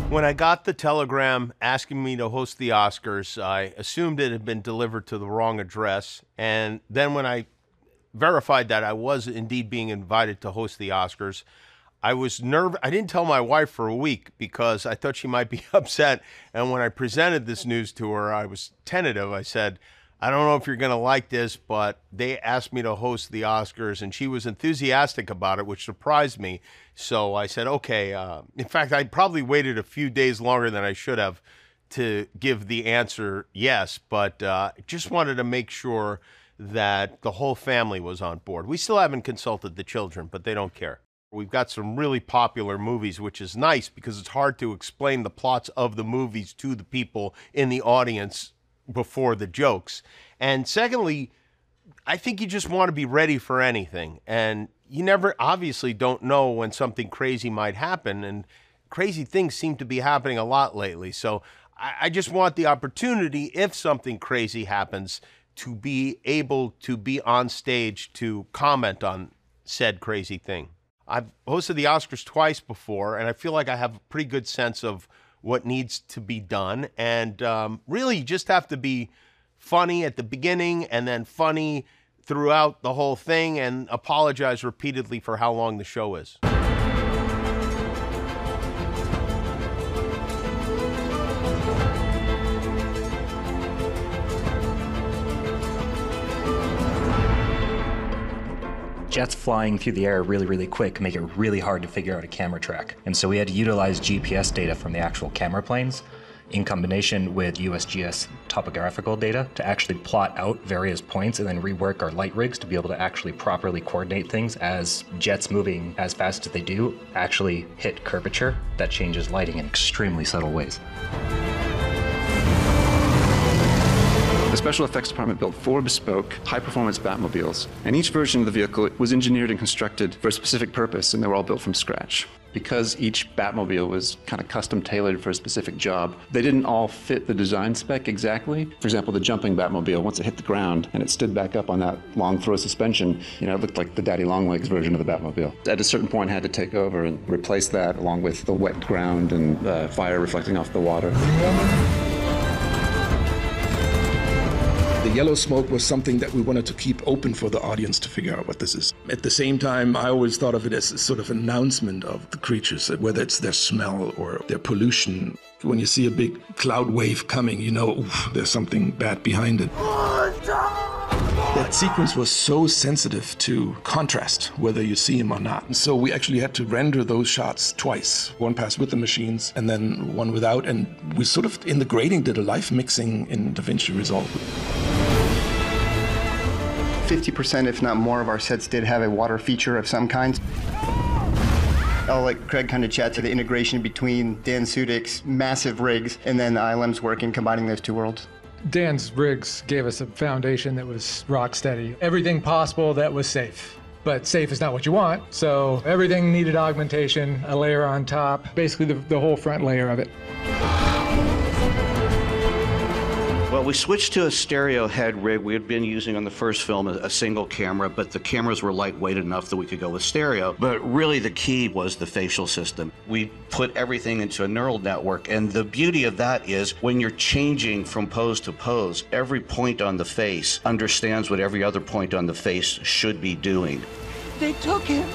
When I got the telegram asking me to host the Oscars, I assumed it had been delivered to the wrong address. And then when I verified that I was indeed being invited to host the Oscars, I was nervous. I didn't tell my wife for a week because I thought she might be upset. And when I presented this news to her, I was tentative. I said, I don't know if you're going to like this, but they asked me to host the Oscars, and she was enthusiastic about it, which surprised me. So I said, okay. In fact, I probably waited a few days longer than I should have to give the answer yes, but just wanted to make sure that the whole family was on board. We still haven't consulted the children, but they don't care. We've got some really popular movies, which is nice because it's hard to explain the plots of the movies to the people in the audience before the jokes. And secondly, I think you just want to be ready for anything. And you never obviously don't know when something crazy might happen. And crazy things seem to be happening a lot lately. So I just want the opportunity, if something crazy happens, to be able to be on stage to comment on said crazy thing. I've hosted the Oscars twice before, and I feel like I have a pretty good sense of what needs to be done. And really, you just have to be funny at the beginning and then funny throughout the whole thing and apologize repeatedly for how long the show is. Jets flying through the air really, really quick make it really hard to figure out a camera track. And so we had to utilize GPS data from the actual camera planes in combination with USGS topographical data to actually plot out various points and then rework our light rigs to be able to actually properly coordinate things as jets moving as fast as they do actually hit curvature that changes lighting in extremely subtle ways. The special effects department built 4 bespoke, high-performance Batmobiles, and each version of the vehicle was engineered and constructed for a specific purpose, and they were all built from scratch. Because each Batmobile was kind of custom-tailored for a specific job, they didn't all fit the design spec exactly. For example, the jumping Batmobile, once it hit the ground and it stood back up on that long throw suspension, it looked like the Daddy Longlegs version of the Batmobile. At a certain point, had to take over and replace that, along with the wet ground and fire reflecting off the water. The yellow smoke was something that we wanted to keep open for the audience to figure out what this is. At the same time, I always thought of it as a sort of announcement of the creatures, whether it's their smell or their pollution. When you see a big cloud wave coming, you know, there's something bad behind it. That sequence was so sensitive to contrast, whether you see him or not. And so we actually had to render those shots twice. One pass with the machines and then one without. And we sort of, in the grading, did a live mixing in DaVinci Resolve. 50%, if not more, of our sets did have a water feature of some kind. I'll let Craig kind of chat to the integration between Dan Sudik's massive rigs and then ILM's work in combining those two worlds. Dan's rigs gave us a foundation that was rock steady. Everything possible that was safe. But safe is not what you want, so everything needed augmentation, a layer on top, basically the whole front layer of it. Well, we switched to a stereo head rig. We had been using on the first film a single camera, but the cameras were lightweight enough that we could go with stereo. But really the key was the facial system. We put everything into a neural network, and the beauty of that is when you're changing from pose to pose, every point on the face understands what every other point on the face should be doing. They took him.